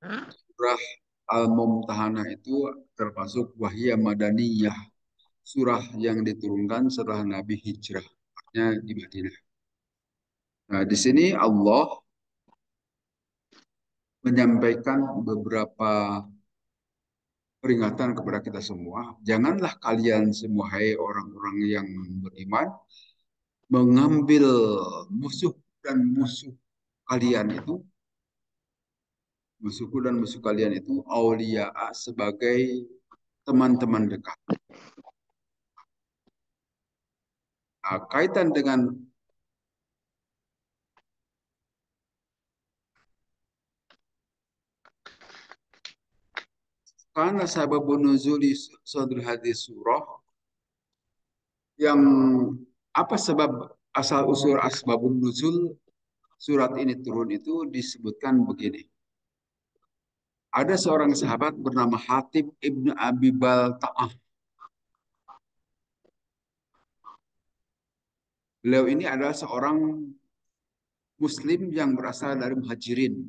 Surah Al-Mumtahanah itu termasuk wahya madaniyah, surah yang diturunkan setelah Nabi hijrah, artinya di Madinah. Nah, di sini Allah menyampaikan beberapa peringatan kepada kita semua. Janganlah kalian semua, hai orang-orang yang beriman, mengambil musuh dan musuh kalian itu, musuhku dan musuh kalian itu, aulia sebagai teman-teman dekat. Nah, kaitan dengan karena sababun nuzuli sadrul hadis surah yang apa sebab asal usul asbabun nuzul surat ini turun itu disebutkan begini. Ada seorang sahabat bernama Hatib ibnu Abi Balta'ah. Beliau ini adalah seorang Muslim yang berasal dari Muhajirin,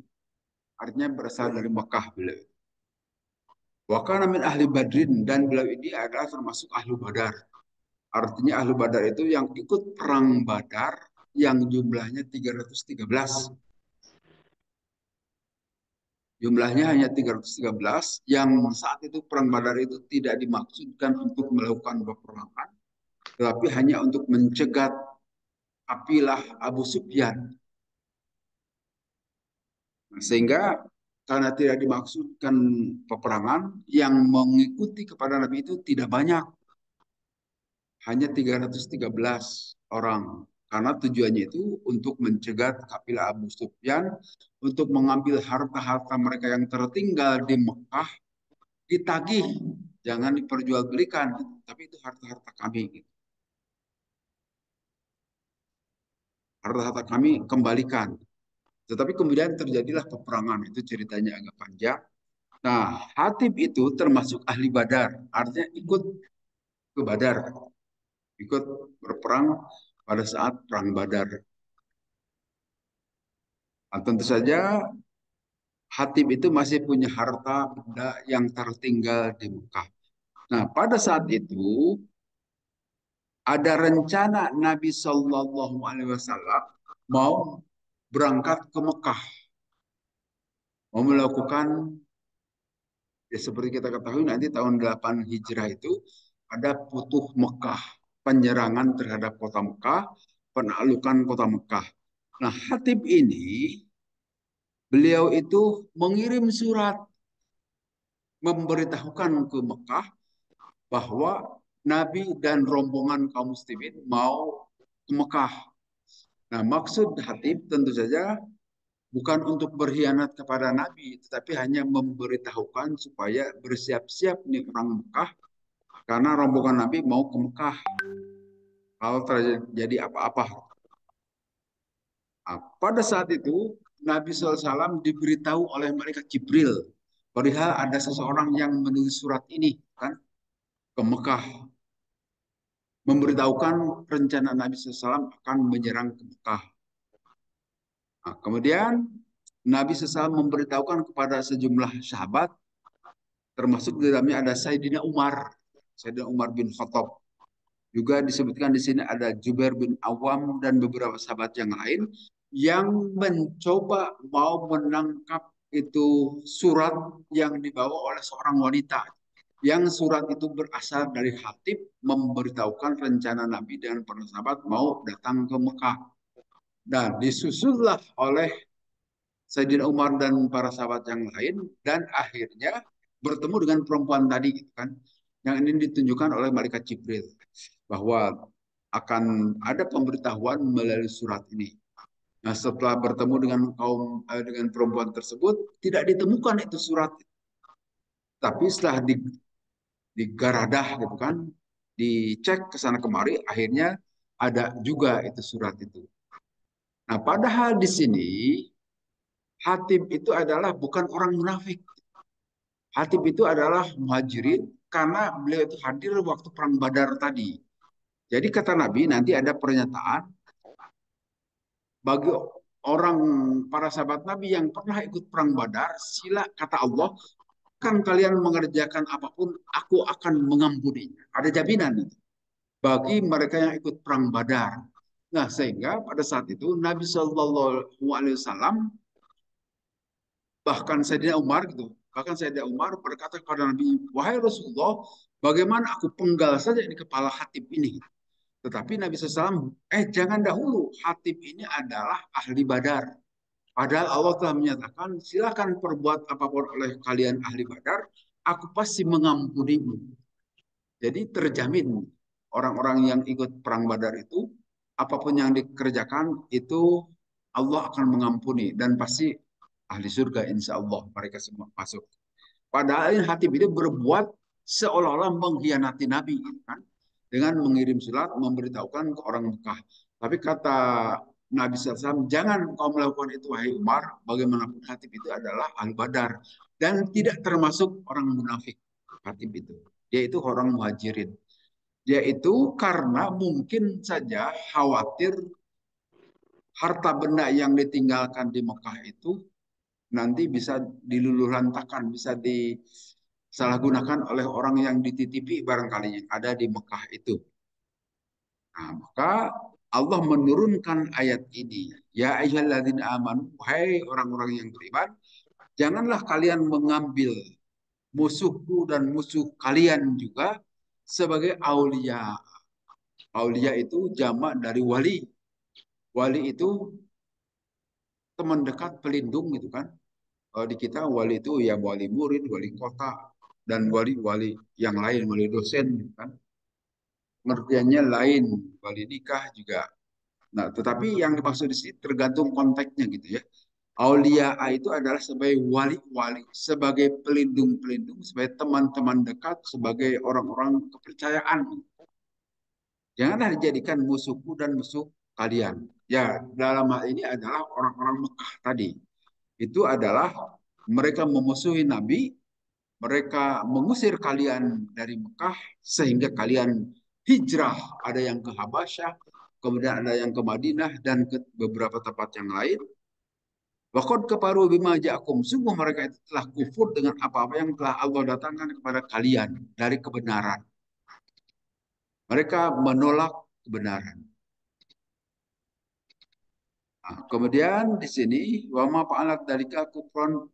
artinya berasal dari Mekah beliau. Wakana min ahli Badrin dan beliau ini adalah termasuk ahli Badar. Artinya ahli Badar itu yang ikut perang Badar yang jumlahnya 313. Jumlahnya hanya 313 yang saat itu perang Badar itu tidak dimaksudkan untuk melakukan peperangan, tetapi hanya untuk mencegat kapilah Abu Sufyan. Sehingga karena tidak dimaksudkan peperangan, yang mengikuti kepada Nabi itu tidak banyak, hanya 313 orang. Karena tujuannya itu untuk mencegat kapilah Abu Sufyan, untuk mengambil harta-harta mereka yang tertinggal di Mekah, ditagih, jangan diperjualbelikan, tapi itu harta-harta kami. Gitu. Harta-harta kami kembalikan. Tetapi kemudian terjadilah peperangan, itu ceritanya agak panjang. Nah, Hatib itu termasuk ahli Badar, artinya ikut ke Badar, ikut berperang pada saat perang Badar. Nah, tentu saja Hatib itu masih punya harta benda yang tertinggal di Mekah. Nah, pada saat itu ada rencana Nabi Shallallahu Alaihi Wasallam mau berangkat ke Mekah, mau melakukan ya seperti kita ketahui nanti tahun 8 Hijrah itu ada Futuh Mekah, penyerangan terhadap kota Mekah, penaklukan kota Mekah. Nah, Hatib ini beliau itu mengirim surat memberitahukan ke Mekah bahwa Nabi dan rombongan kaum muslimin mau ke Mekah. Nah, maksud Hatib tentu saja bukan untuk berkhianat kepada Nabi, tetapi hanya memberitahukan supaya bersiap-siap nih orang Mekah karena rombongan Nabi mau ke Mekah kalau terjadi apa-apa. Nah, pada saat itu Nabi SAW diberitahu oleh malaikat Jibril perihal ada seseorang yang menulis surat ini kan ke Mekah memberitahukan rencana Nabi SAW akan menyerang ke Mekah. Nah, kemudian Nabi SAW memberitahukan kepada sejumlah sahabat, termasuk di dalamnya ada Sayyidina Umar bin Khattab. Juga disebutkan di sini ada Jubair bin Awam dan beberapa sahabat yang lain yang mencoba mau menangkap itu surat yang dibawa oleh seorang wanita. Yang surat itu berasal dari Hatib memberitahukan rencana Nabi dan para sahabat mau datang ke Mekah. Dan disusullah oleh Sayyidina Umar dan para sahabat yang lain dan akhirnya bertemu dengan perempuan tadi gitu kan. Yang ini ditunjukkan oleh malaikat Jibril bahwa akan ada pemberitahuan melalui surat ini. Nah, setelah bertemu dengan perempuan tersebut tidak ditemukan itu surat. Tapi setelah digaradah gitu kan, dicek ke sana kemari akhirnya ada juga itu surat itu. Nah, padahal di sini Hatib itu adalah bukan orang munafik. Hatib itu adalah muhajirin karena beliau itu hadir waktu perang Badar tadi. Jadi kata Nabi nanti ada pernyataan bagi orang para sahabat Nabi yang pernah ikut perang Badar, sila kata Allah, kan kalian mengerjakan apapun, aku akan mengampuni. Ada jaminan itu bagi mereka yang ikut perang Badar. Nah, sehingga pada saat itu Nabi Shallallahu Alaihi Wasallam bahkan Sayyidina Umar gitu, bahkan Sayyidina Umar berkata kepada Nabi, wahai Rasulullah, bagaimana aku penggal saja di kepala Hatib ini. Tetapi Nabi SAW, jangan dahulu, Hatib ini adalah ahli Badar. Padahal Allah telah menyatakan, silakan perbuat apapun oleh kalian ahli Badar, aku pasti mengampunimu. Jadi terjamin orang-orang yang ikut perang Badar itu, apapun yang dikerjakan itu Allah akan mengampuni dan pasti ahli surga insya Allah mereka semua masuk. Padahal Hatib itu berbuat seolah-olah mengkhianati Nabi, gitu kan? Dengan mengirim surat memberitahukan ke orang Mekah. Tapi kata Nabi SAW, jangan kau melakukan itu wahai Umar, bagaimanapun Hatib itu adalah Al-Badar dan tidak termasuk orang munafik. Hatib itu, dia itu orang muhajirin. Dia itu karena mungkin saja khawatir harta benda yang ditinggalkan di Mekah itu nanti bisa diluluhlantakan, bisa disalahgunakan oleh orang yang dititipi barangkali yang ada di Mekah itu. Nah, maka Allah menurunkan ayat ini. Ya ayyuhalladzina amanu, hai orang-orang yang beriman, janganlah kalian mengambil musuhku dan musuh kalian juga sebagai aulia. Aulia itu jamak dari wali. Wali itu teman dekat pelindung gitu kan. Di kita wali itu ya wali murid, wali kota, dan wali-wali yang lain, wali dosen gitu kan. Pengertiannya lain, wali nikah juga. Nah, tetapi yang dimaksud di sini tergantung konteksnya gitu ya. Aulia itu adalah sebagai wali-wali, sebagai pelindung-pelindung, sebagai teman-teman dekat, sebagai orang-orang kepercayaan. Janganlah dijadikan musuhku dan musuh kalian. Ya, dalam hal ini adalah orang-orang Mekah tadi. Itu adalah mereka memusuhi Nabi, mereka mengusir kalian dari Mekah sehingga kalian hijrah. Ada yang ke Habasyah, kemudian ada yang ke Madinah dan ke beberapa tempat yang lain. Waqad kafaru bima ja'akum. Sungguh mereka itu telah kufur dengan apa-apa yang telah Allah datangkan kepada kalian dari kebenaran. Mereka menolak kebenaran. Nah, kemudian di sini wama fa'alat dalika kufron.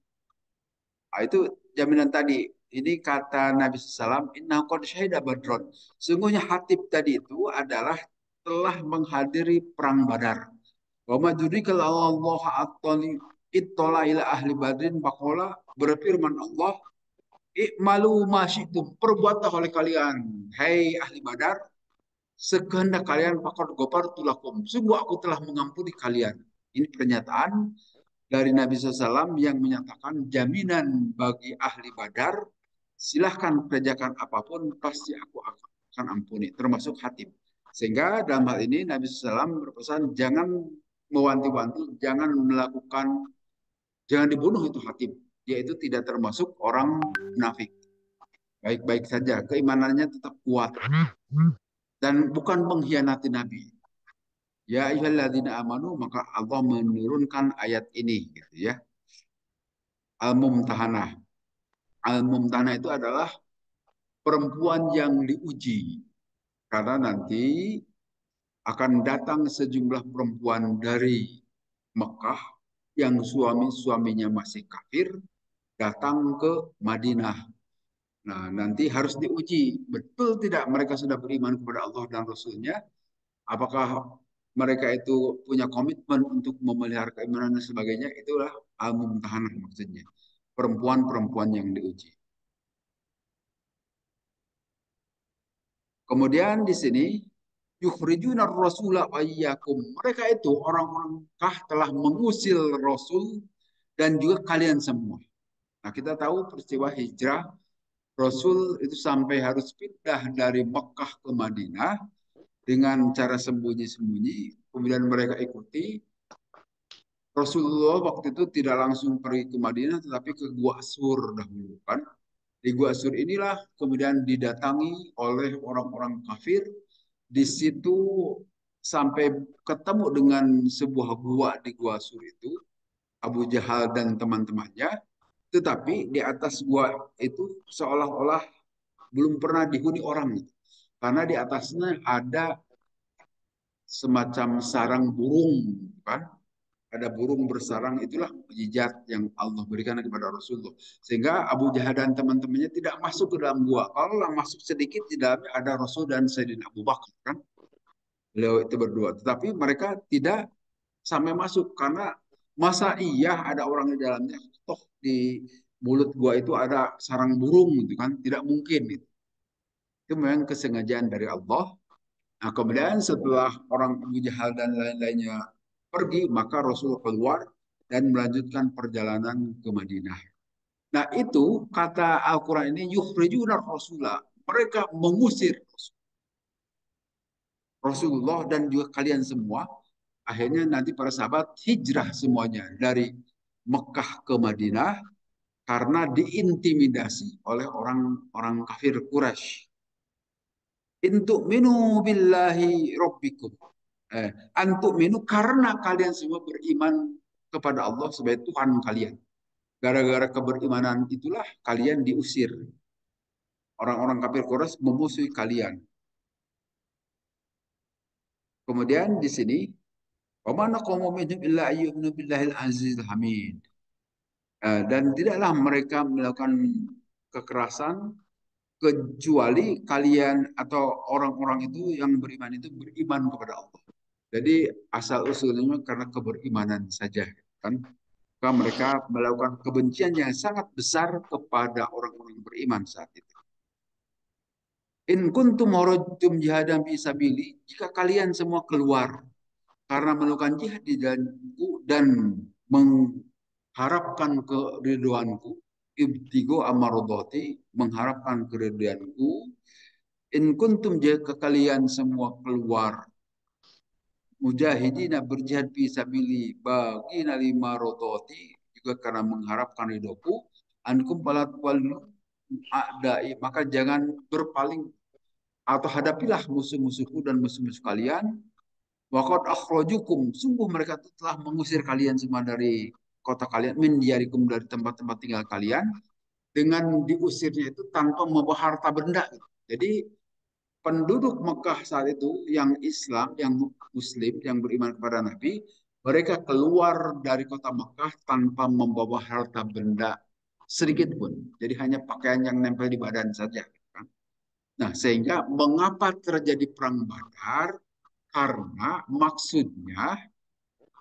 Itu jaminan tadi. Ini kata Nabi SAW, inna qad syahida badron. Sungguhnya Hatib tadi itu adalah telah menghadiri perang Badar. Wa ma dzurika Allah at-tali ittala ila ahli badrin faqala, berfirman Allah, i'malu ma syi'tum, perbuatlah oleh kalian hai ahli Badar sekehendak kalian, faqad ghafartu lakum, sungguh aku telah mengampuni kalian. Ini pernyataan dari Nabi SAW yang menyatakan jaminan bagi ahli Badar, silahkan kerjakan apapun, pasti aku akan ampuni, termasuk Hatib. Sehingga dalam hal ini Nabi SAW berpesan, jangan mewanti-wanti, jangan melakukan, jangan dibunuh itu Hatib. Dia itu tidak termasuk orang munafik. Baik-baik saja, keimanannya tetap kuat. Dan bukan mengkhianati Nabi. Ya ayyuhalladzina amanu, maka Allah menurunkan ayat ini gitu ya. Al-Mumtahanah. Al-Mumtahanah itu adalah perempuan yang diuji. Karena nanti akan datang sejumlah perempuan dari Mekah yang suami-suaminya masih kafir datang ke Madinah. Nah, nanti harus diuji. Betul tidak mereka sudah beriman kepada Allah dan Rasul-Nya? Apakah mereka itu punya komitmen untuk memelihara keimanan dan sebagainya? Itulah al-mumtahanah maksudnya. Perempuan-perempuan yang diuji. Kemudian di sini yukhrijuna rasula ayyakum. Mereka itu orang-orang Mekah telah mengusir Rasul dan juga kalian semua. Nah, kita tahu peristiwa hijrah Rasul itu sampai harus pindah dari Mekah ke Madinah dengan cara sembunyi-sembunyi. Kemudian mereka ikuti. Rasulullah waktu itu tidak langsung pergi ke Madinah, tetapi ke Gua Sur dahulu kan. Di Gua Sur inilah kemudian didatangi oleh orang-orang kafir. Di situ sampai ketemu dengan sebuah gua di Gua Sur itu, Abu Jahal dan teman-temannya, tetapi di atas gua itu seolah-olah belum pernah dihuni orang. Karena di atasnya ada semacam sarang burung, kan? Ada burung bersarang, itulah mukjizat yang Allah berikan kepada Rasulullah. Sehingga Abu Jahal dan teman-temannya tidak masuk ke dalam gua. Kalau yang masuk sedikit, di dalamnya ada Rasul dan Sayyidina Abu Bakar, kan? Beliau itu berdua. Tetapi mereka tidak sampai masuk karena masa iya ada orang di dalamnya, toh di mulut gua itu ada sarang burung gitu kan, tidak mungkin gitu. Itu memang kesengajaan dari Allah. Nah, kemudian setelah orang Abu Jahal dan lain-lainnya pergi, maka Rasul keluar dan melanjutkan perjalanan ke Madinah. Nah, itu kata Al-Quran ini yukhrijuna Rasulah. Mereka mengusir Rasulullah dan juga kalian semua. Akhirnya nanti para sahabat hijrah semuanya dari Mekah ke Madinah karena diintimidasi oleh orang-orang kafir Quraisy. Intuk minu billahi rabbikum. Antuk minu karena kalian semua beriman kepada Allah sebagai Tuhan kalian. Gara-gara keberimanan itulah kalian diusir. Orang-orang kafir Quraisy memusuhi kalian. Kemudian di sini, wa ma naqamu minhum illa ayyuminu billahil azizil hamid. Dan tidaklah mereka melakukan kekerasan kecuali kalian atau orang-orang itu yang beriman itu beriman kepada Allah. Jadi asal usulnya karena keberimanan saja, kan? Maka mereka melakukan kebencian yang sangat besar kepada orang-orang beriman saat itu. In kuntum kharajtum jihadan fi sabili, jika kalian semua keluar karena melakukan jihad di jalanku dan mengharapkan keriduanku, ibtigo amarodoti, mengharapkan keriduanku, in kuntum jika kalian semua keluar mujahidina berjihad fi sabili bagi lima rodoti juga karena mengharapkan ridhoku, ankum palat walu a'dai, maka jangan berpaling atau hadapilah musuh-musuhku dan musuh-musuh kalian. Waqad akhrajukum, sungguh mereka telah mengusir kalian semua dari kota kalian, min diyarikum, dari tempat-tempat tinggal kalian, dengan diusirnya itu tanpa membawa harta benda. Jadi penduduk Mekah saat itu yang Islam, yang Muslim, yang beriman kepada Nabi, mereka keluar dari kota Mekah tanpa membawa harta benda sedikit pun. Jadi hanya pakaian yang nempel di badan saja. Nah, sehingga mengapa terjadi perang Badar? Karena maksudnya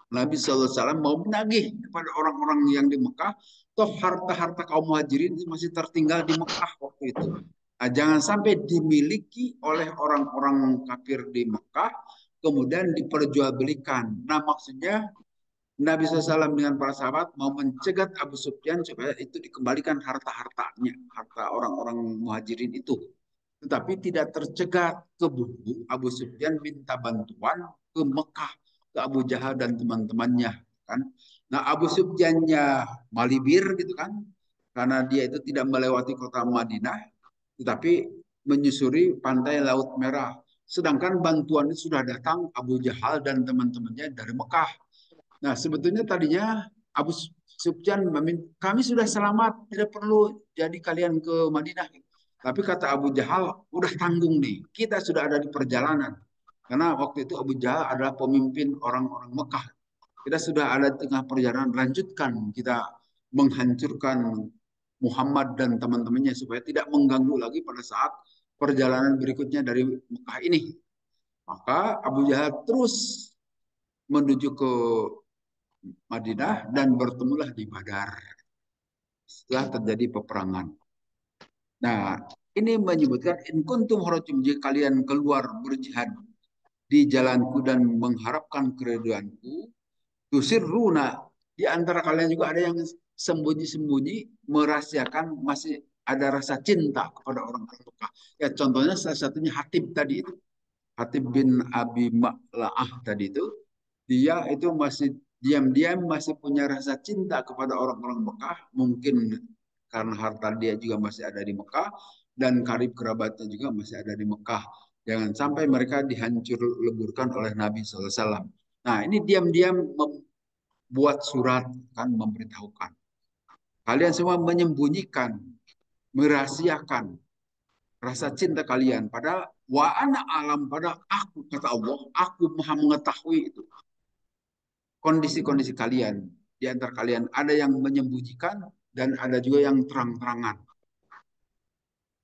Nabi SAW mau menagih kepada orang-orang yang di Mekah, toh harta-harta kaum muhajirin masih tertinggal di Mekah waktu itu. Nah, jangan sampai dimiliki oleh orang-orang kafir di Mekah, kemudian diperjualbelikan. Nah, maksudnya Nabi SAW dengan para sahabat mau mencegat Abu Sufyan supaya itu dikembalikan harta-hartanya, harta orang-orang muhajirin itu. Tetapi tidak tercegat, keburu Abu Sufyan minta bantuan ke Mekah, ke Abu Jahal dan teman-temannya, kan? Nah, Abu Sufyannya malibir gitu kan, karena dia itu tidak melewati kota Madinah, tetapi menyusuri pantai Laut Merah. Sedangkan bantuan itu sudah datang Abu Jahal dan teman-temannya dari Mekah. Nah, sebetulnya tadinya Abu Sufyan meminta, kami sudah selamat, tidak perlu jadi kalian ke Madinah. Tapi kata Abu Jahal, udah tanggung nih, kita sudah ada di perjalanan. Karena waktu itu Abu Jahal adalah pemimpin orang-orang Mekah. Kita sudah ada di tengah perjalanan, lanjutkan kita menghancurkan Muhammad dan teman-temannya supaya tidak mengganggu lagi pada saat perjalanan berikutnya dari Mekah ini. Maka Abu Jahal terus menuju ke Madinah dan bertemulah di Badar setelah terjadi peperangan. Nah, ini menyebutkan in kuntum kharajtum, jika kalian keluar berjihad di jalanku dan mengharapkan keriduanku, tusirruna, di antara kalian juga ada yang sembunyi-sembunyi merahasiakan masih ada rasa cinta kepada orang-orang Mekah. Ya, contohnya salah satunya Hatib tadi itu. Hatib bin Abi Ma'la'ah tadi itu, dia itu masih diam-diam masih punya rasa cinta kepada orang-orang Mekah, mungkin karena harta dia juga masih ada di Mekah dan karib kerabatnya juga masih ada di Mekah. Jangan sampai mereka dihancur leburkan oleh Nabi SAW. Nah, ini diam-diam membuat surat, kan, memberitahukan. Kalian semua menyembunyikan, merahasiakan rasa cinta kalian. Padahal wa ana alam, pada aku, kata Allah, aku maha mengetahui itu. Kondisi-kondisi kalian. Di antara kalian ada yang menyembunyikan dan ada juga yang terang-terangan.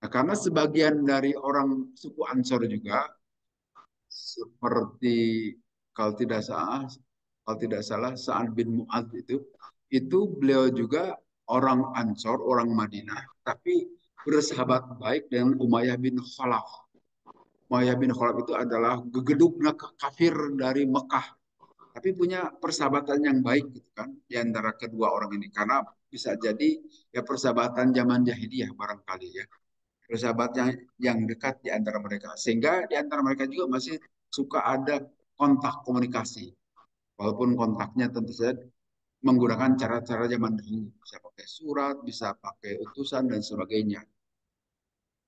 Nah, karena sebagian dari orang suku Ansor juga seperti kalau tidak salah Sa'ad bin Mu'adz itu beliau juga orang Ansor, orang Madinah, tapi bersahabat baik dengan Umayyah bin Khalaf. Umayyah bin Khalaf itu adalah gegedugna kafir dari Mekah, tapi punya persahabatan yang baik gitu kan di antara kedua orang ini, karena bisa jadi ya persahabatan zaman jahiliyah barangkali ya, persahabatan yang dekat di antara mereka, sehingga di antara mereka juga masih suka ada kontak komunikasi, walaupun kontaknya tentu saja menggunakan cara-cara zaman dulu, bisa pakai surat, bisa pakai utusan dan sebagainya.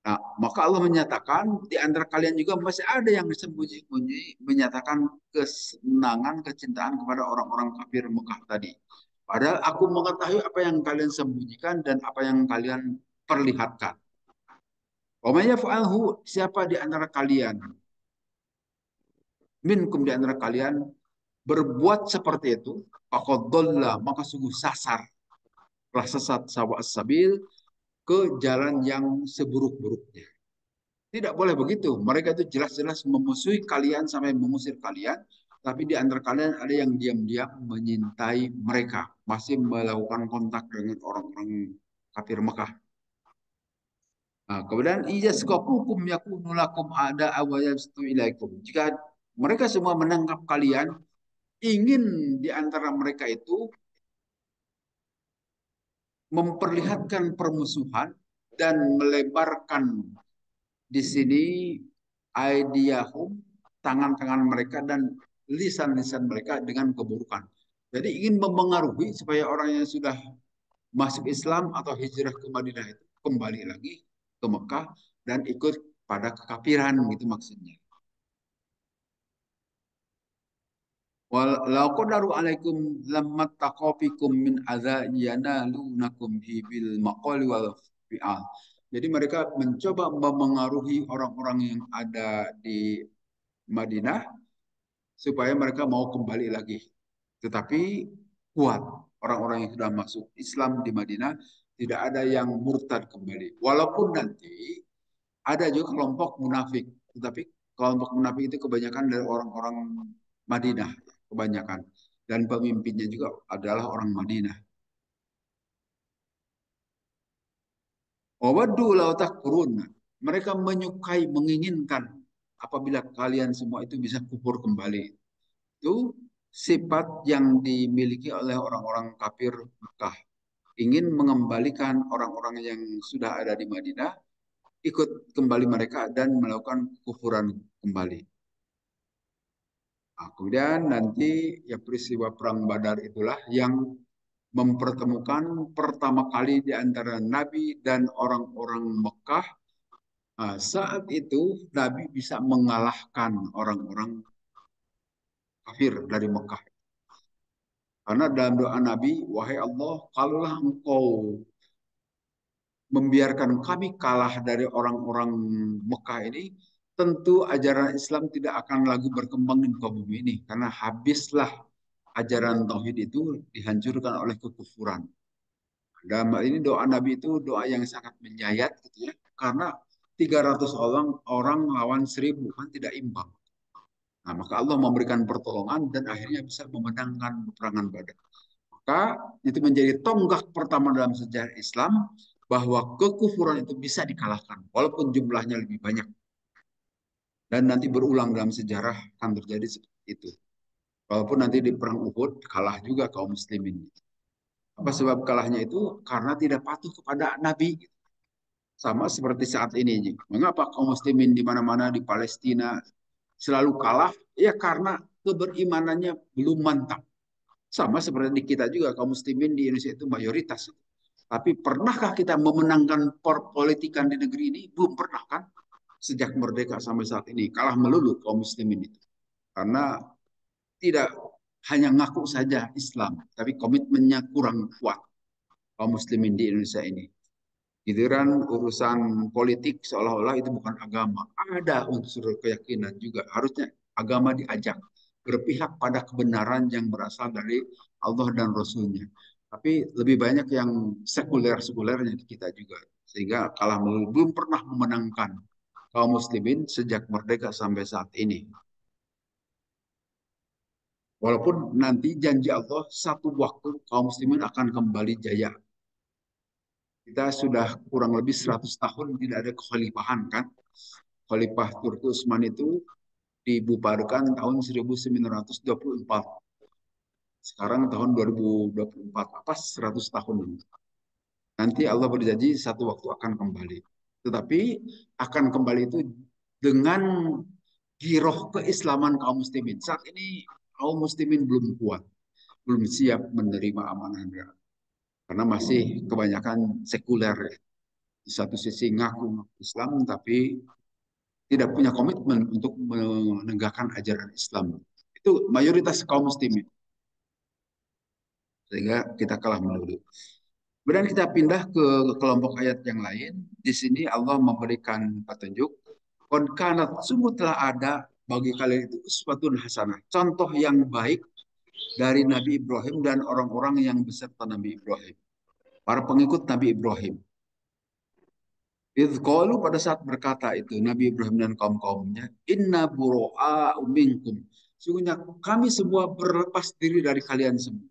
Nah, maka Allah menyatakan di antara kalian juga masih ada yang sembunyi-sembunyi menyatakan kesenangan, kecintaan kepada orang-orang kafir Mekah tadi. Padahal aku mengetahui apa yang kalian sembunyikan dan apa yang kalian perlihatkan. Wa fa'alhu, siapa di antara kalian, minkum di antara kalian berbuat seperti itu, faqad dhalla, maka sungguh sasar, telah sesat sawa sabil, ke jalan yang seburuk-buruknya. Tidak boleh begitu. Mereka itu jelas-jelas memusuhi kalian sampai mengusir kalian. Tapi di antara kalian ada yang diam-diam menyintai mereka. Masih melakukan kontak dengan orang-orang kafir Mekah. Nah, kemudian iyaskafukum yakunu lakum ada awayastu ilaikum. Jika mereka semua menangkap kalian, ingin di antara mereka itu memperlihatkan permusuhan dan melebarkan di sini aidiyahum, tangan-tangan mereka dan lisan-lisan mereka dengan keburukan. Jadi ingin mempengaruhi supaya orang yang sudah masuk Islam atau hijrah ke Madinah itu kembali lagi ke Mekah dan ikut pada kekafiran, gitu maksudnya. Walau qadaru alaikum lammat taqafikum min adza yanalunakum bil maqali wal fi'al. Jadi mereka mencoba memengaruhi orang-orang yang ada di Madinah supaya mereka mau kembali lagi. Tetapi kuat orang-orang yang sudah masuk Islam di Madinah, tidak ada yang murtad kembali. Walaupun nanti ada juga kelompok munafik, tetapi kelompok munafik itu kebanyakan dari orang-orang Madinah, kebanyakan. Dan pemimpinnya juga adalah orang Madinah. Wawaddu law takfurun. Mereka menyukai, menginginkan apabila kalian semua itu bisa kufur kembali. Itu sifat yang dimiliki oleh orang-orang kafir Mekah. Ingin mengembalikan orang-orang yang sudah ada di Madinah, ikut kembali mereka dan melakukan kufuran kembali. Nah, kemudian nanti ya peristiwa Perang Badar itulah yang mempertemukan pertama kali di antara Nabi dan orang-orang Mekah. Nah, saat itu Nabi bisa mengalahkan orang-orang kafir dari Mekah. Karena dalam doa Nabi, wahai Allah, kalaulah engkau membiarkan kami kalah dari orang-orang Mekah ini, tentu ajaran Islam tidak akan lagi berkembang di muka bumi ini. Karena habislah ajaran Tauhid itu dihancurkan oleh kekufuran. Dalam hal ini doa Nabi itu doa yang sangat menyayat gitu ya. Karena 300 orang lawan 1.000 kan tidak imbang. Nah, maka Allah memberikan pertolongan dan akhirnya bisa memenangkan peperangan Badar. Maka itu menjadi tonggak pertama dalam sejarah Islam bahwa kekufuran itu bisa dikalahkan walaupun jumlahnya lebih banyak. Dan nanti berulang dalam sejarah akan terjadi seperti itu. Walaupun nanti di perang Uhud kalah juga kaum muslimin. Apa sebab kalahnya itu? Karena tidak patuh kepada Nabi. Sama seperti saat ini. Mengapa kaum muslimin di mana-mana di Palestina selalu kalah? Ya karena keberimanannya belum mantap. Sama seperti di kita juga, kaum muslimin di Indonesia itu mayoritas. Tapi pernahkah kita memenangkan perpolitikan di negeri ini? Belum pernah kan? sejak merdeka sampai saat ini. Kalah melulu kaum muslimin itu. Karena tidak hanya ngaku saja Islam, tapi komitmennya kurang kuat kaum muslimin di Indonesia ini. Giliran urusan politik seolah-olah itu bukan agama. Ada unsur keyakinan juga. Harusnya agama diajak berpihak pada kebenaran yang berasal dari Allah dan Rasulnya. Tapi lebih banyak yang sekuler-sekulernya di kita juga. Sehingga kalah melulu belum pernah memenangkan kaum muslimin sejak merdeka sampai saat ini. Walaupun nanti janji Allah satu waktu kaum muslimin akan kembali jaya. Kita sudah kurang lebih 100 tahun tidak ada kekhalifahan kan. Khalifah Turki Utsman itu dibubarkan tahun 1924. Sekarang tahun 2024, apa 100 tahun ini. Nanti Allah berjanji satu waktu akan kembali. Tetapi akan kembali itu dengan giroh keislaman kaum muslimin. Saat ini kaum muslimin belum kuat, belum siap menerima amanah negara. Karena masih kebanyakan sekuler. Di satu sisi ngaku Islam, tapi tidak punya komitmen untuk menegakkan ajaran Islam. Itu mayoritas kaum muslimin. Sehingga kita kalah melulu. Kemudian kita pindah ke kelompok ayat yang lain. Di sini Allah memberikan petunjuk. Qad kanat, sungguh telah ada bagi kalian itu uswatun hasanah. Contoh yang baik dari Nabi Ibrahim dan orang-orang yang beserta Nabi Ibrahim. Para pengikut Nabi Ibrahim. Qalu, pada saat berkata itu Nabi Ibrahim dan kaum-kaumnya, inna buro'a minkum. Sungguhnya kami semua berlepas diri dari kalian semua.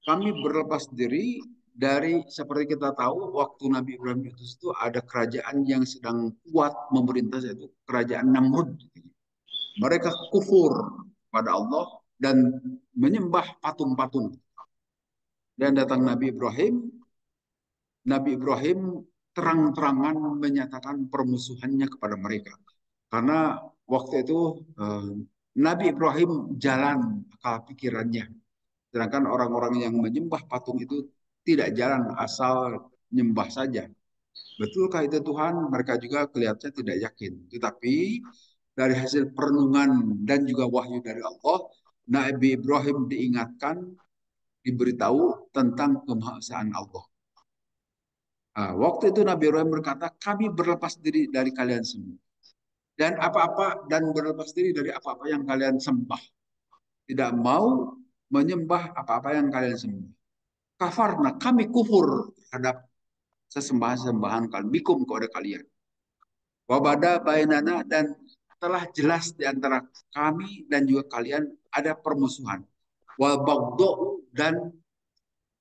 Kami berlepas diri dari, seperti kita tahu waktu Nabi Ibrahim itu ada kerajaan yang sedang kuat memerintah, yaitu kerajaan Namrud. Mereka kufur pada Allah dan menyembah patung-patung. Dan datang Nabi Ibrahim terang-terangan menyatakan permusuhannya kepada mereka. Karena waktu itu Nabi Ibrahim jalan akal pikirannya. Sedangkan orang-orang yang menyembah patung itu tidak jalan, asal nyembah saja. Betulkah itu Tuhan? Mereka juga kelihatannya tidak yakin. Tetapi dari hasil perenungan dan juga wahyu dari Allah, Nabi Ibrahim diingatkan, diberitahu tentang kemahaesaan Allah. Nah, waktu itu Nabi Ibrahim berkata, kami berlepas diri dari kalian semua. Dan berlepas diri dari apa-apa yang kalian sembah. Tidak mau menyembah apa-apa yang kalian sembah. Kafarna, kami kufur terhadap sesembahan-sembahan kalian, bikum kepada kalian. Wabada bainana, dan telah jelas di antara kami dan juga kalian ada permusuhan. Wabagdo, dan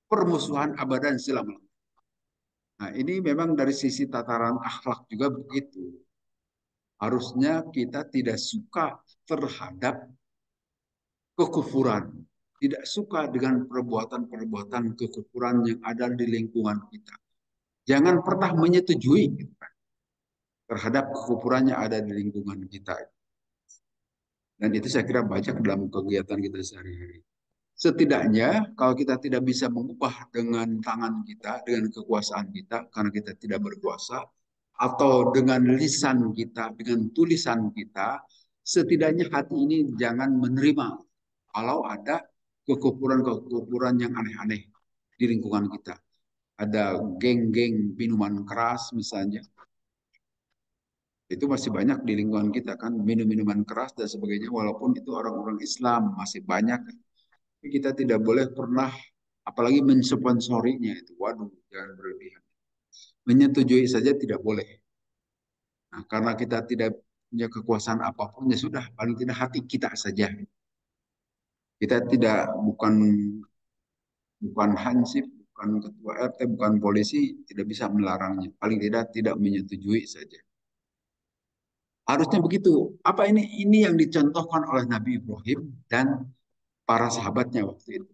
permusuhan abadan selama. Nah, ini memang dari sisi tataran akhlak juga begitu. Harusnya kita tidak suka terhadap kekufuran. Tidak suka dengan perbuatan-perbuatan kekufuran yang ada di lingkungan kita. Jangan pernah menyetujui terhadap kekufuran yang ada di lingkungan kita. Dan itu saya kira banyak dalam kegiatan kita sehari-hari. Setidaknya kalau kita tidak bisa mengubah dengan tangan kita, dengan kekuasaan kita, karena kita tidak berkuasa, atau dengan lisan kita, dengan tulisan kita, setidaknya hati ini jangan menerima kalau ada kekufuran-kekufuran yang aneh-aneh di lingkungan kita. Ada geng-geng minuman keras misalnya, itu masih banyak di lingkungan kita kan, minum-minuman keras dan sebagainya, walaupun itu orang-orang Islam masih banyak. Tapi kita tidak boleh pernah, apalagi mensponsorinya itu, waduh, jangan berlebihan. Menyetujui saja tidak boleh. Nah, karena kita tidak punya kekuasaan apapun, ya sudah, paling tidak hati kita saja. Kita tidak, bukan bukan hansip, bukan ketua RT, bukan polisi, tidak bisa melarangnya. Paling tidak menyetujui saja. Harusnya begitu. Apa ini? Ini yang dicontohkan oleh Nabi Ibrahim dan para sahabatnya waktu itu.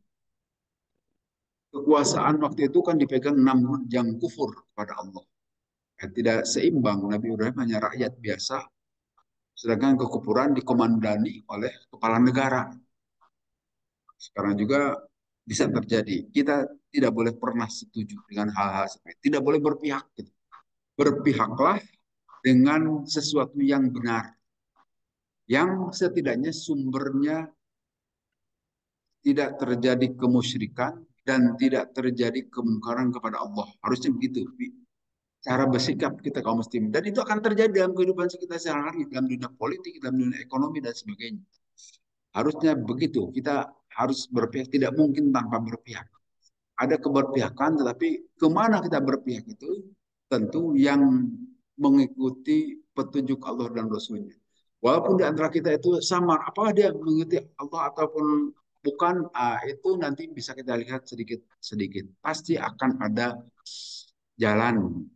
Kekuasaan waktu itu kan dipegang Namrud yang kufur kepada Allah. Ya, tidak seimbang. Nabi Ibrahim hanya rakyat biasa, sedangkan kekufuran dikomandani oleh kepala negara. Sekarang juga bisa terjadi. Kita tidak boleh pernah setuju dengan hal-hal seperti itu. Tidak boleh berpihak. Gitu. Berpihaklah dengan sesuatu yang benar, yang setidaknya sumbernya tidak terjadi kemusyrikan dan tidak terjadi kemungkaran kepada Allah. Harusnya begitu cara bersikap kita kaum muslim, dan itu akan terjadi dalam kehidupan kita sehari-hari, dalam dunia politik, dalam dunia ekonomi dan sebagainya. Harusnya begitu. Kita harus berpihak, tidak mungkin tanpa berpihak. Ada keberpihakan, tetapi kemana kita berpihak itu tentu yang mengikuti petunjuk Allah dan Rasulnya. Walaupun di antara kita itu samar, apakah dia mengikuti Allah ataupun bukan, itu nanti bisa kita lihat sedikit-sedikit. Pasti akan ada jalan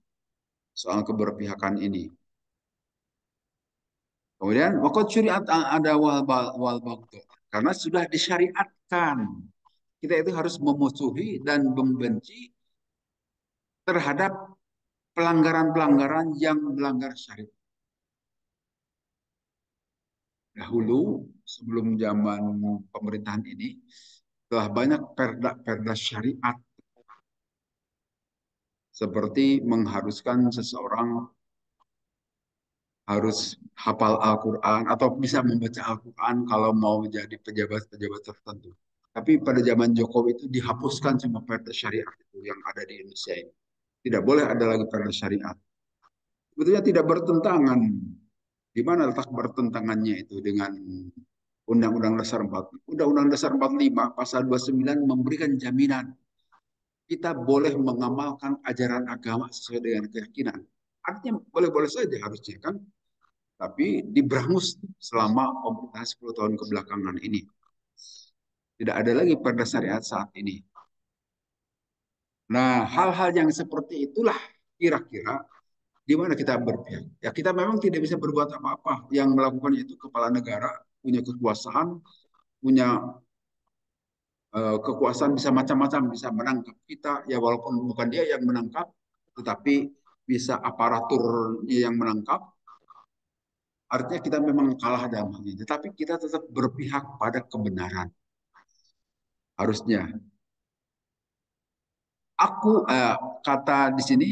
soal keberpihakan ini. Kemudian waktu syariat ada wal baghdha, karena sudah disyariatkan. Kita itu harus memusuhi dan membenci terhadap pelanggaran-pelanggaran yang melanggar syariat. Dahulu sebelum zaman pemerintahan ini telah banyak perda-perda syariat seperti mengharuskan seseorang harus hafal Al-Quran atau bisa membaca Al-Quran kalau mau menjadi pejabat-pejabat tertentu. Tapi pada zaman Jokowi itu dihapuskan semua perda syariat itu yang ada di Indonesia ini. Tidak boleh ada lagi perda syariat. Sebetulnya tidak bertentangan. Di mana letak bertentangannya itu dengan Undang-Undang Dasar 45? Undang-Undang Dasar 45 pasal 29 memberikan jaminan kita boleh mengamalkan ajaran agama sesuai dengan keyakinan. Artinya boleh-boleh saja harusnya kan, tapi diberangus selama pemerintahan 10 tahun kebelakangan ini. Tidak ada lagi perda syariat saat ini. Nah, hal-hal yang seperti itulah kira-kira di mana kita berpihak. Ya, kita memang tidak bisa berbuat apa-apa. Yang melakukan itu kepala negara, punya kekuasaan, punya kekuasaan, bisa macam-macam, bisa menangkap kita. Ya walaupun bukan dia yang menangkap, tetapi bisa aparaturnya yang menangkap. Artinya kita memang kalah dalam hal ini. Tetapi kita tetap berpihak pada kebenaran. Harusnya. Aku kata di sini,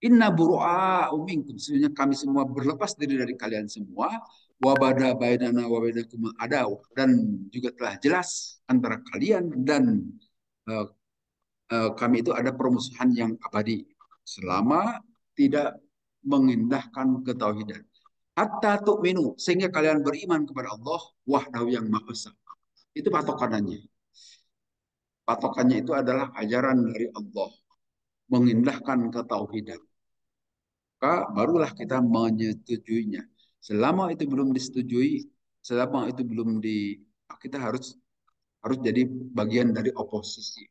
inna buru'a minkum, sesungguhnya kami semua berlepas diri dari kalian semua, wabada bainana wabainakum adaw, dan juga telah jelas antara kalian dan uh, kami itu ada permusuhan yang abadi selama tidak mengindahkan ketauhidan. Hatta tu'minu, sehingga kalian beriman kepada Allah wahdahu yang maha esa. Itu patokannya. Patokannya itu adalah ajaran dari Allah, mengindahkan ketauhidan. Maka barulah kita menyetujuinya. Selama itu belum disetujui, selama itu belum di, kita harus jadi bagian dari oposisi.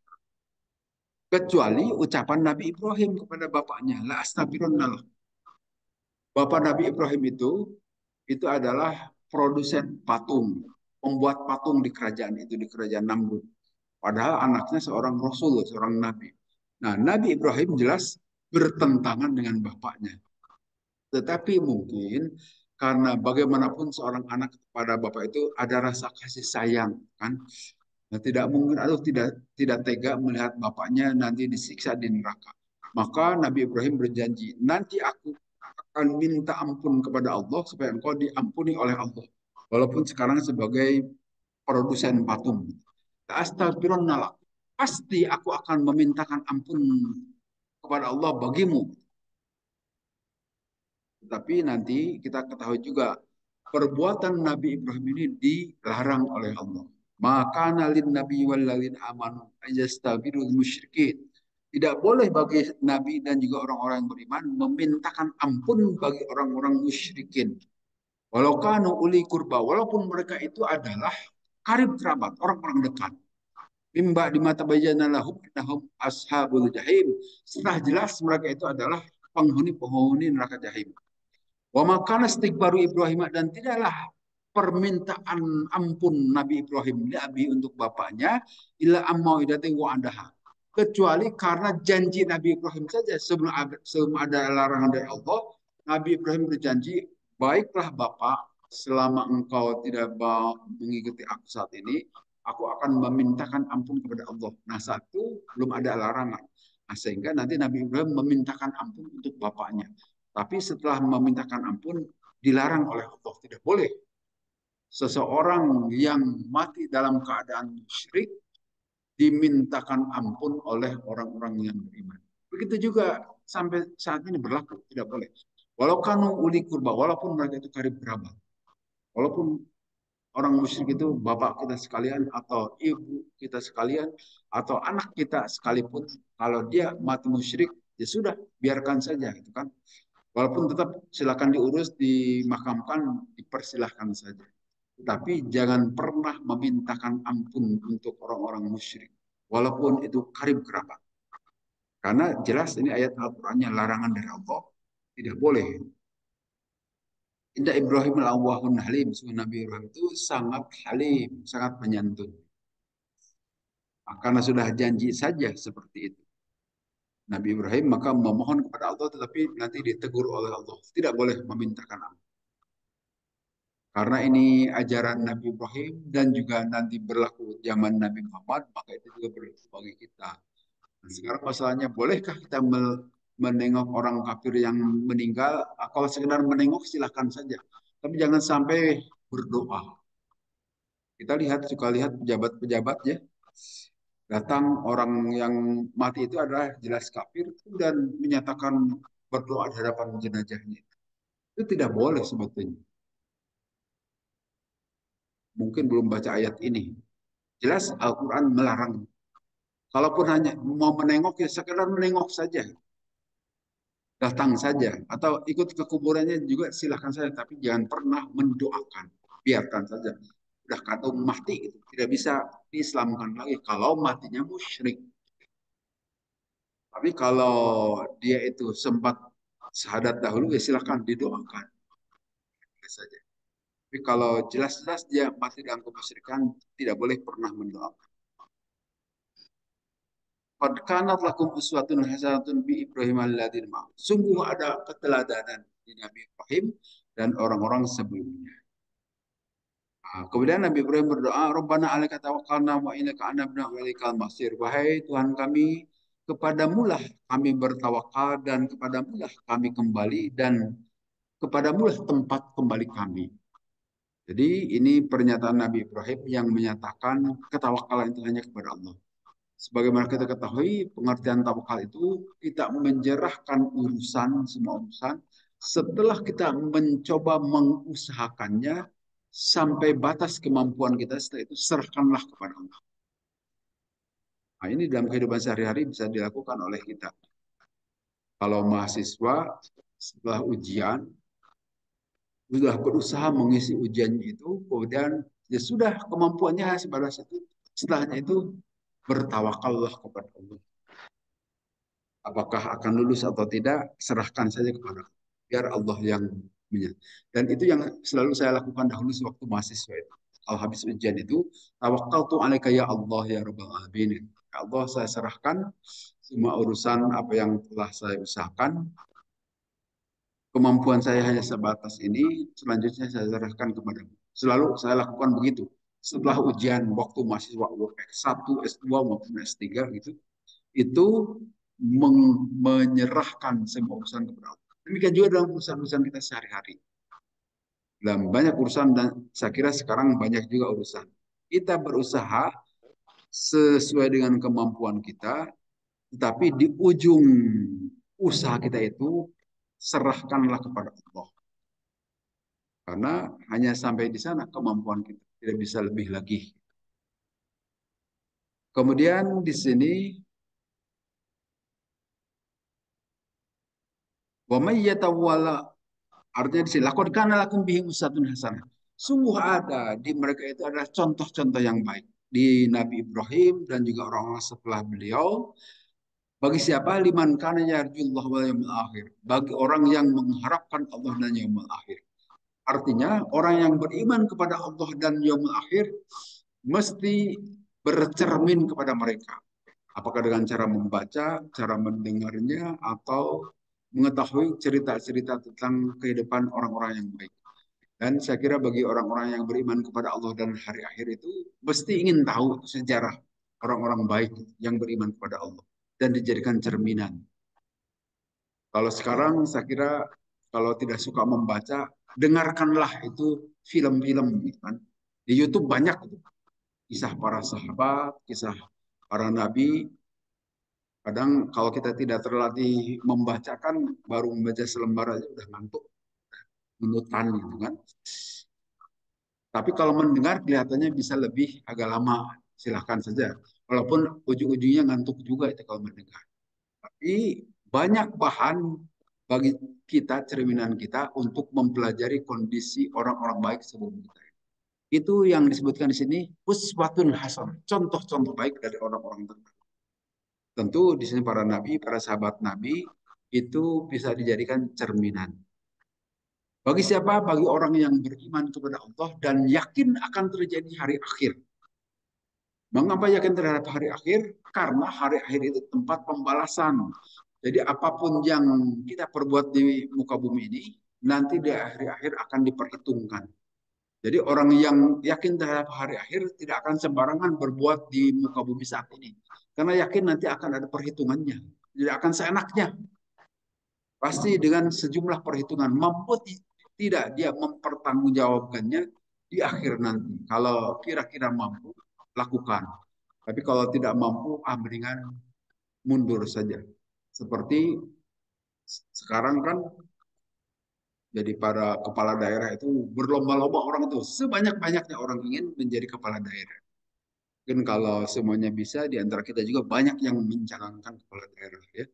Kecuali ucapan Nabi Ibrahim kepada bapaknya, la astagfirullah. Bapak Nabi Ibrahim itu adalah produsen patung, membuat patung di kerajaan itu, di kerajaan Namrud. Padahal anaknya seorang rasul, seorang nabi. Nah, Nabi Ibrahim jelas bertentangan dengan bapaknya. Tetapi mungkin karena bagaimanapun seorang anak kepada bapak itu ada rasa kasih sayang, kan? Nah, tidak mungkin, atau tidak tega melihat bapaknya nanti disiksa di neraka. Maka Nabi Ibrahim berjanji, nanti aku akan minta ampun kepada Allah supaya engkau diampuni oleh Allah. Walaupun sekarang sebagai produsen patung. Astagfirullah. Pasti aku akan memintakan ampun kepada Allah bagimu. Tetapi nanti kita ketahui juga perbuatan Nabi Ibrahim ini dilarang oleh Allah. Maka nalin Nabi walalin amanu ajastaghfirul musyrikin. Tidak boleh bagi Nabi dan juga orang-orang yang beriman memintakan ampun bagi orang-orang musyrikin. Walau kanu uli kurba, walaupun mereka itu adalah karib kerabat, orang-orang dekat. Mimba di mata bayana lahum innahum ashabul jahim. Setelah jelas mereka itu adalah penghuni-penghuni neraka jahim. Wa makana istighfaru Ibrahim, dan tidaklah permintaan ampun Nabi Ibrahim li abi untuk bapaknya illa amma idati wa andaha, kecuali karena janji Nabi Ibrahim saja. Sebelum ada larangan dari Allah, Nabi Ibrahim berjanji, baiklah Bapak, selama engkau tidak mengikuti aku saat ini, aku akan memintakan ampun kepada Allah. Nah, satu belum ada larangan. Nah, sehingga nanti Nabi Ibrahim memintakan ampun untuk bapaknya. Tapi setelah memintakan ampun dilarang oleh Allah, tidak boleh. Seseorang yang mati dalam keadaan musyrik dimintakan ampun oleh orang-orang yang beriman. Begitu juga sampai saat ini berlaku, tidak boleh. Walau kanu uli kurba, walaupun mereka itu karib kerabat, walaupun orang musyrik itu bapak kita sekalian atau ibu kita sekalian atau anak kita sekalipun, kalau dia mati musyrik ya sudah, biarkan saja itu kan. Walaupun tetap silakan diurus, dimakamkan, dipersilahkan saja. Tapi jangan pernah memintakan ampun untuk orang-orang musyrik. Walaupun itu karib kerabat. Karena jelas ini ayat Al-Qur'annya larangan dari Allah. Tidak boleh. Indah Ibrahim al-Awwahun Halim. Nabi Ibrahim itu sangat halim, sangat penyantun. Karena sudah janji saja seperti itu. Nabi Ibrahim maka memohon kepada Allah tetapi nanti ditegur oleh Allah. Tidak boleh memintakan ampun. Karena ini ajaran Nabi Ibrahim dan juga nanti berlaku zaman Nabi Muhammad, maka itu juga berlaku bagi kita. Nah, sekarang masalahnya, bolehkah kita menengok orang kafir yang meninggal? Kalau sekedar menengok silahkan saja. Tapi jangan sampai berdoa. Kita lihat, suka lihat pejabat-pejabat ya. Datang orang yang mati itu adalah jelas kafir dan menyatakan berdoa di hadapan jenazahnya. Itu tidak boleh sebetulnya. Mungkin belum baca ayat ini. Jelas Al-Quran melarang. Kalaupun hanya mau menengok, ya sekedar menengok saja. Datang saja. Atau ikut ke kuburannya juga silahkan saja. Tapi jangan pernah mendoakan. Biarkan saja. Udah kadung mati, gitu. Tidak bisa diislamkan lagi. Kalau matinya musyrik. Tapi kalau dia itu sempat syahadat dahulu, ya silahkan didoakan. Saja. Tapi kalau jelas-jelas dia mati dalam kemusyrikan, tidak boleh pernah mendoakan. Qad kanat lakum uswatun hasanatun bi Ibrahim alladzi ma'ah. Sungguh ada keteladanan di Nabi Ibrahim dan orang-orang sebelumnya. Nah, kemudian Nabi Ibrahim berdoa, Rabbana 'alaika tawakkalna wa ilaika anabna wa ilaikal masir. Wahai Tuhan kami, kepadamulah kami bertawakal dan kepadamulah kami kembali dan kepadamulah tempat kembali kami. Jadi ini pernyataan Nabi Ibrahim yang menyatakan ketawakalan itu hanya kepada Allah. Sebagaimana kita ketahui, pengertian tawakal itu kita menjerahkan urusan, semua urusan, setelah kita mencoba mengusahakannya sampai batas kemampuan kita, setelah itu serahkanlah kepada Allah. Nah, ini dalam kehidupan sehari-hari bisa dilakukan oleh kita. Kalau mahasiswa setelah ujian, sudah berusaha mengisi ujiannya itu, kemudian ya sudah kemampuannya sebatas itu, setelahnya itu bertawakallah kepada Allah. Apakah akan lulus atau tidak, serahkan saja kepada Allah. Biar Allah yang menyatakan. Dan itu yang selalu saya lakukan dahulu sewaktu mahasiswa itu. Kalau habis ujian itu, tawakkaltu alaika ya Allah ya Rabbal alamin. Ya Allah, saya serahkan semua urusan apa yang telah saya usahakan. Kemampuan saya hanya sebatas ini, selanjutnya saya serahkan kepadamu. Selalu saya lakukan begitu. Setelah ujian waktu mahasiswa S1, S2 maupun S3 gitu, itu menyerahkan semua urusan kepada Allah. Demikian juga dalam urusan-urusan kita sehari-hari. Dalam banyak urusan, dan saya kira sekarang banyak juga urusan. Kita berusaha sesuai dengan kemampuan kita, tetapi di ujung usaha kita itu serahkanlah kepada Allah. Karena hanya sampai di sana kemampuan kita, tidak bisa lebih lagi. Kemudian di sini wa may yatawalla, artinya di sini lakon kana lakum bihi usatun hasanah. Sungguh ada di mereka itu adalah contoh-contoh yang baik di Nabi Ibrahim dan juga orang-orang setelah beliau. Bagi siapa? Liman kana yarjullah wal yaumil akhir. Bagi orang yang mengharapkan Allah dan yaumil akhir. Artinya orang yang beriman kepada Allah dan yaumil akhir mesti bercermin kepada mereka. Apakah dengan cara membaca, cara mendengarnya, atau mengetahui cerita-cerita tentang kehidupan orang-orang yang baik. Dan saya kira bagi orang-orang yang beriman kepada Allah dan hari akhir itu mesti ingin tahu sejarah orang-orang baik yang beriman kepada Allah dan dijadikan cerminan. Kalau sekarang saya kira kalau tidak suka membaca, dengarkanlah itu film-film gitu kan. Di YouTube banyak itu. Kisah para sahabat, kisah para nabi. Kadang kalau kita tidak terlatih membacakan, baru membaca selembar aja udah ngantuk, menutan gitu kan. Tapi kalau mendengar kelihatannya bisa lebih agak lama. Silahkan saja. Walaupun ujung-ujungnya ngantuk juga itu kalau mendengar. Tapi banyak bahan bagi kita, cerminan kita untuk mempelajari kondisi orang-orang baik sebelum kita. Itu yang disebutkan di sini uswatun hasan, contoh-contoh baik dari orang-orang terdahulu. Tentu di sini para nabi, para sahabat nabi itu bisa dijadikan cerminan. Bagi siapa? Bagi orang yang beriman kepada Allah dan yakin akan terjadi hari akhir. Mengapa yakin terhadap hari akhir? Karena hari akhir itu tempat pembalasan. Jadi apapun yang kita perbuat di muka bumi ini, nanti di hari akhir akan diperhitungkan. Jadi orang yang yakin terhadap hari akhir tidak akan sembarangan berbuat di muka bumi saat ini. Karena yakin nanti akan ada perhitungannya. Tidak akan seenaknya. Pasti dengan sejumlah perhitungan. Mampu tidak dia mempertanggungjawabkannya di akhir nanti. Kalau kira-kira mampu, lakukan. Tapi kalau tidak mampu, mendingan mundur saja. Seperti sekarang kan jadi para kepala daerah itu berlomba-lomba orang itu. Sebanyak-banyaknya orang ingin menjadi kepala daerah. Mungkin kalau semuanya bisa, di antara kita juga banyak yang mencalonkan kepala daerah ya.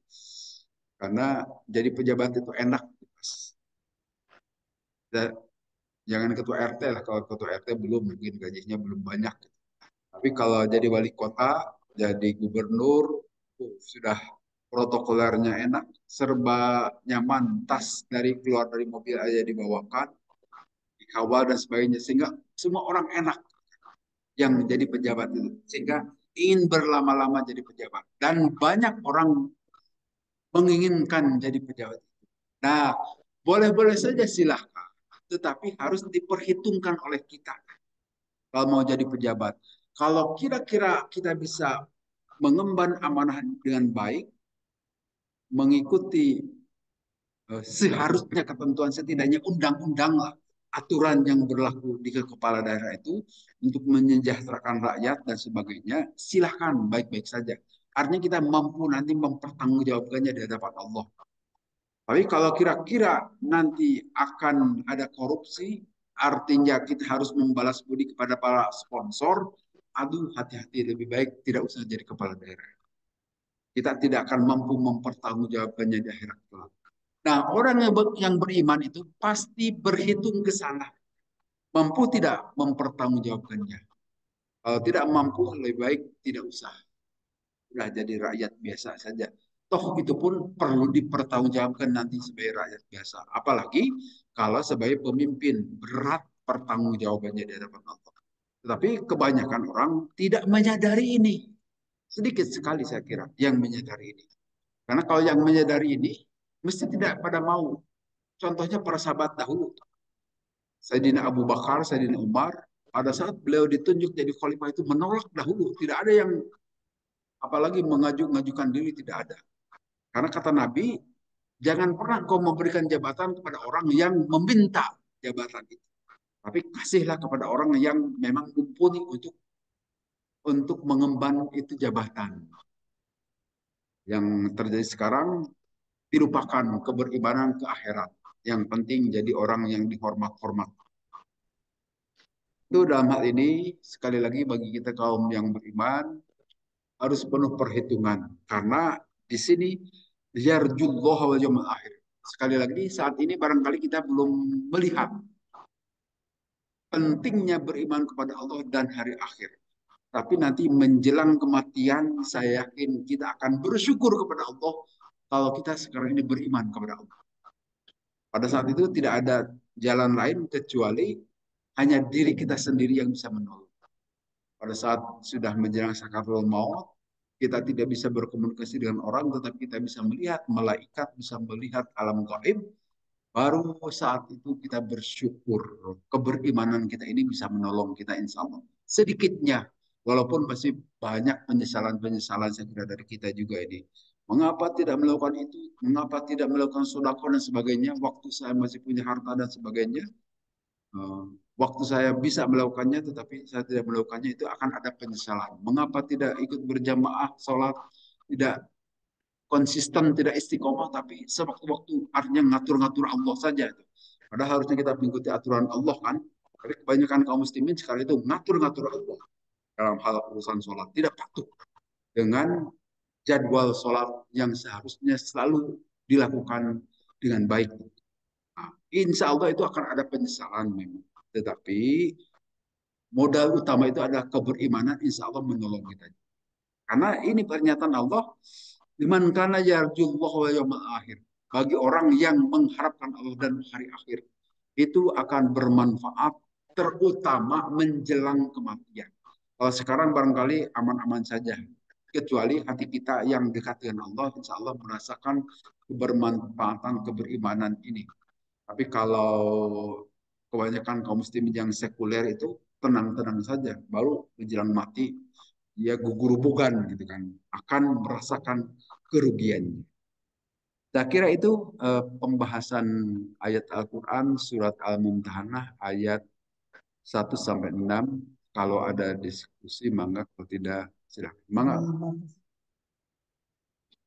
Karena jadi pejabat itu enak. Jangan ketua RT lah, kalau ketua RT belum, mungkin gajinya belum banyak. Tapi kalau jadi wali kota, jadi gubernur, sudah protokolernya enak, serba nyaman, tas dari keluar dari mobil aja dibawakan, dikawal dan sebagainya, sehingga semua orang enak yang menjadi pejabat itu, sehingga ingin berlama-lama jadi pejabat. Dan banyak orang menginginkan jadi pejabat. Nah, boleh-boleh saja silahkan, tetapi harus diperhitungkan oleh kita kalau mau jadi pejabat. Kalau kira-kira kita bisa mengemban amanah dengan baik, mengikuti seharusnya ketentuan setidaknya undang-undang lah, aturan yang berlaku di kepala daerah itu untuk menyejahterakan rakyat dan sebagainya, silahkan baik-baik saja. Artinya kita mampu nanti mempertanggungjawabkannya di hadapan Allah. Tapi kalau kira-kira nanti akan ada korupsi, artinya kita harus membalas budi kepada para sponsor, aduh hati-hati, lebih baik tidak usah jadi kepala daerah. Kita tidak akan mampu mempertanggungjawabkannya di akhirat kelak. Nah, orang yang beriman itu pasti berhitung ke sana. Mampu tidak mempertanggungjawabkannya. Kalau tidak mampu, lebih baik tidak usah. Sudah jadi rakyat biasa saja. Toh itu pun perlu dipertanggungjawabkan nanti sebagai rakyat biasa. Apalagi kalau sebagai pemimpin, berat pertanggungjawabannya di hadapan Allah. Tetapi kebanyakan orang tidak menyadari ini. Sedikit sekali saya kira yang menyadari ini. Karena kalau yang menyadari ini, mesti tidak pada mau. Contohnya para sahabat dahulu. Sayyidina Abu Bakar, Sayyidina Umar, pada saat beliau ditunjuk jadi khalifah itu menolak dahulu. Tidak ada yang apalagi mengajukan diri, tidak ada. Karena kata Nabi, jangan pernah kau memberikan jabatan kepada orang yang meminta jabatan itu. Tapi kasihlah kepada orang yang memang mumpuni untuk mengemban itu jabatan. Yang terjadi sekarang dilupakan keberimanan ke akhirat. Yang penting jadi orang yang dihormat-hormat. Itu dalam hal ini sekali lagi bagi kita kaum yang beriman harus penuh perhitungan karena di sini yarjullah wal yaumil akhir. Sekali lagi saat ini barangkali kita belum melihat pentingnya beriman kepada Allah dan hari akhir. Tapi nanti menjelang kematian saya yakin kita akan bersyukur kepada Allah kalau kita sekarang ini beriman kepada Allah. Pada saat itu tidak ada jalan lain kecuali hanya diri kita sendiri yang bisa menolong. Pada saat sudah menjelang sakaratul maut, kita tidak bisa berkomunikasi dengan orang, tetapi kita bisa melihat malaikat, bisa melihat alam gaib. Baru saat itu kita bersyukur keberimanan kita ini bisa menolong kita insya Allah. Sedikitnya, walaupun masih banyak penyesalan-penyesalan saya kira dari kita juga ini. Mengapa tidak melakukan itu? Mengapa tidak melakukan sodako dan sebagainya? Waktu saya masih punya harta dan sebagainya. Eh, Waktu saya bisa melakukannya, tetapi saya tidak melakukannya, itu akan ada penyesalan. Mengapa tidak ikut berjamaah sholat, tidak konsisten, tidak istiqomah, tapi sewaktu-waktu artinya ngatur-ngatur Allah saja. Itu. Padahal harusnya kita mengikuti aturan Allah kan. Tapi kebanyakan kaum muslimin sekarang itu ngatur-ngatur Allah dalam hal urusan sholat. Tidak patuh dengan jadwal sholat yang seharusnya selalu dilakukan dengan baik. Nah, insya Allah itu akan ada penyesalan memang. Tetapi modal utama itu adalah keberimanan, insya Allah menolong kita. Karena ini pernyataan Allah, liman kana yarjullah wa yawmal akhir. Bagi orang yang mengharapkan Allah dan hari akhir, itu akan bermanfaat terutama menjelang kematian. Kalau sekarang barangkali aman-aman saja. Kecuali hati kita yang dekat dengan Allah, insya Allah merasakan kebermanfaatan keberimanan ini. Tapi kalau kebanyakan kaum muslimin yang sekuler itu tenang-tenang saja, baru menjelang mati dia gugur-guguran gitu kan, akan merasakan kerugiannya. Saya kira itu pembahasan ayat Al-Quran surat Al-Mumtahanah ayat 1 sampai 6. Kalau ada diskusi, mangga, kalau tidak silakan. Mangga.